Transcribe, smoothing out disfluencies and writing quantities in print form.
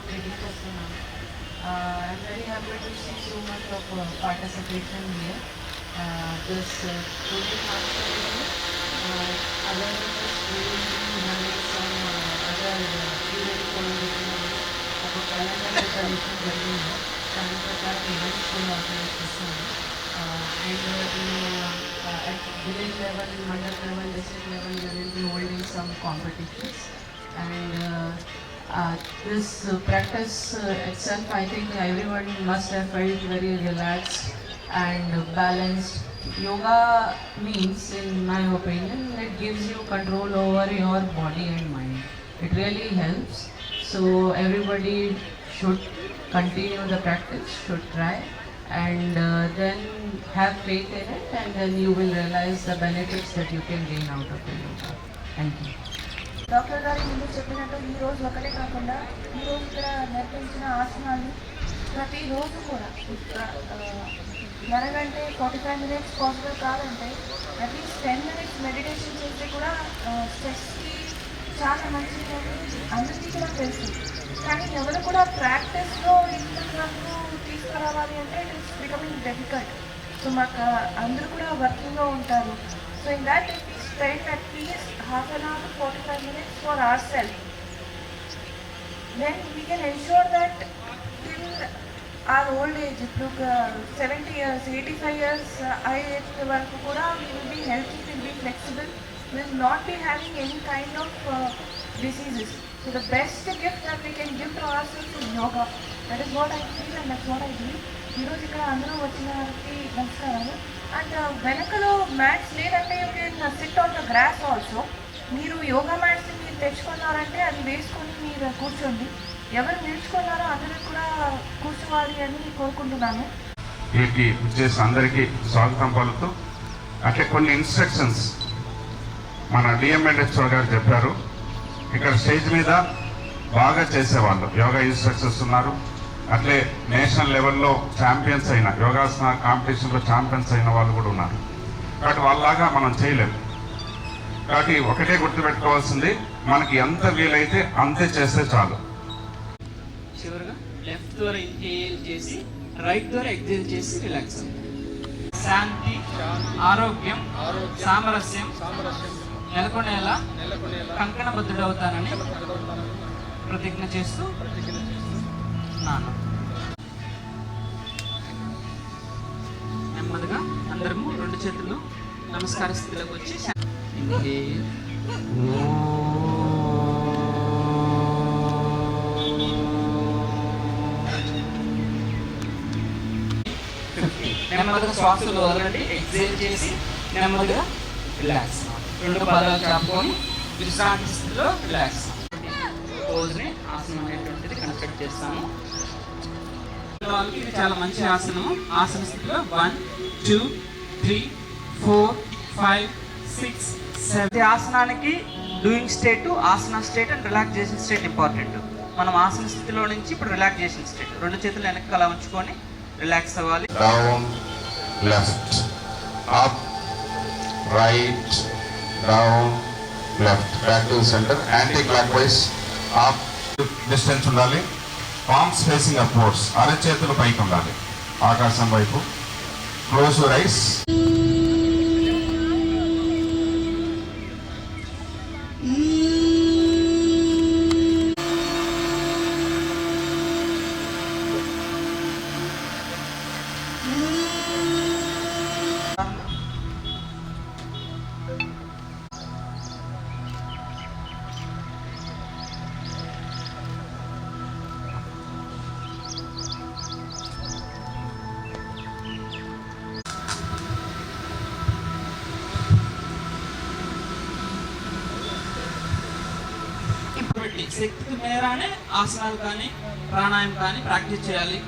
Training వస్తున్నాను. I'm very happy to see so much of participation here. This coding master other than just having some other event ఒక calendar preparation జరిగింది. దాని ప్రకారం events organise చేస్తాను. And at village level, mandal level, district level, we will be holding some competitions. And this practice itself, I think everyone must have felt very relaxed and balanced. Yoga means, in my opinion, it gives you control over your body and mind. It really helps. So everybody should continue the practice, should try, and then have faith in it, and then you will realize the benefits that you can gain out of the yoga. Thank you. Doctor గారు ముందు చెప్పినట్టు ఈరోజు ఒకటే కాకుండా ఈరోజు ఇక్కడ నేర్పించిన ఆసనాలు ప్రతిరోజు కూడా ఎలాగంటే 45 minutes పాసిబుల్ కాదంటే అట్లీస్ట్ 10 minutes మెడిటేషన్ చేస్తే కూడా స్ట్రెస్కి చాలా మంచిది అందరికీ కూడా తెలుసు. కానీ ఎవరు కూడా ప్రాక్టీస్లో ఇంతవరకు తీసుకురావాలి అంటే it is becoming difficult. So మాకు అందరూ కూడా వర్కింగ్లో ఉంటారు. So in that it is spend at least half an hour to 45 minutes for ourselves. Then we can ensure that till our old age, 70 years, 85 years, age వరకు కూడా we will be healthy, we will be flexible, we will not be having any kind of diseases. So the best gift that we can give to ourselves is yoga. That is what I feel and that's what I do. ఈరోజు ఇక్కడ అందరూ వచ్చిన వారికి నమస్కారాలు. And వెనకలో mats లేదంటే you can sit on the grass also. మీరు yoga mats మీరు తెచ్చుకున్నారంటే అది వేసుకొని మీరు కూర్చోండి. ఎవరు నేర్చుకున్నారో అందరూ కూడా కూర్చోవాలి అని కోరుకుంటున్నాను. వీటికి వచ్చేసి అందరికీ స్వాగతం పలుకుతూ అట్లే కొన్ని ఇన్స్ట్రక్షన్స్ మన డిఎంఎన్హెచ్ఓ గారు చెప్పారు. ఇక్కడ స్టేజ్ మీద బాగా చేసేవాళ్ళు యోగా ఇన్స్ట్రక్టర్స్ ఉన్నారు. అట్లే నేషనల్ లెవెల్లో ఛాంపియన్స్ అయిన యోగాసన కాంపిటీషన్లో ఛాంపియన్స్ అయిన వాళ్ళు కూడా ఉన్నారు. కాబట్టి వాళ్ళలాగా మనం చేయలేము. కాబట్టి ఒకటే గుర్తుపెట్టుకోవాల్సింది, మనకి ఎంత వీలైతే అంతే చేస్తే చాలు. చివరిగా లెఫ్ట్ ద్వారా ఇన్హేల్ చేసి రైట్ ద్వారా ఎక్సేల్ చేసి రిలాక్స్ అవ్వండి. శాంతి, ఆరోగ్యం, సామరస్యం నెలకొనేలా కంకణబద్ధుడవుతానని ప్రతిజ్ఞ చేస్తూ నెమ్మదిగా అందరము రెండు చేతులు నమస్కార స్థితిలోకి వచ్చి నెమ్మదిగా శ్వాసలు వదలండి. ఎక్సేల్ చేసి నెమ్మదిగా రిలాక్స్. రెండు పాదాలు చాపుకొని విశ్రాంతి స్థితిలో రిలాక్స్. పోజ్ని ఆసనం అనేటువంటిది కన్స్ట్రక్ట్ చేస్తాము. ఇది చాలా మంచి ఆసనము. ఆసన స్థితిలో 1 2 3 4 5 6 7. ఆసనానికి doing state, asana state and relaxation state important. మనం ఆసన స్థితిలో నుంచి ఇప్పుడు రిలాక్సేషన్ స్టేట్. రెండు చేతులు వెనక్కి అలా ఉంచుకొని రిలాక్స్ అవ్వాలి. Down, left, up, right, down, left, back to centre, anti clock wise up. Distance ఉండాలి. పామ్స్ ఫేసింగ్ అప్వర్డ్స్, అరచేతులు పైకి ఉండాలి ఆకాశం వైపు. Close your eyes. శక్తికి మేరానే ఆసనాలు కానీ ప్రాణాయామం కానీ ప్రాక్టీస్ చేయాలి.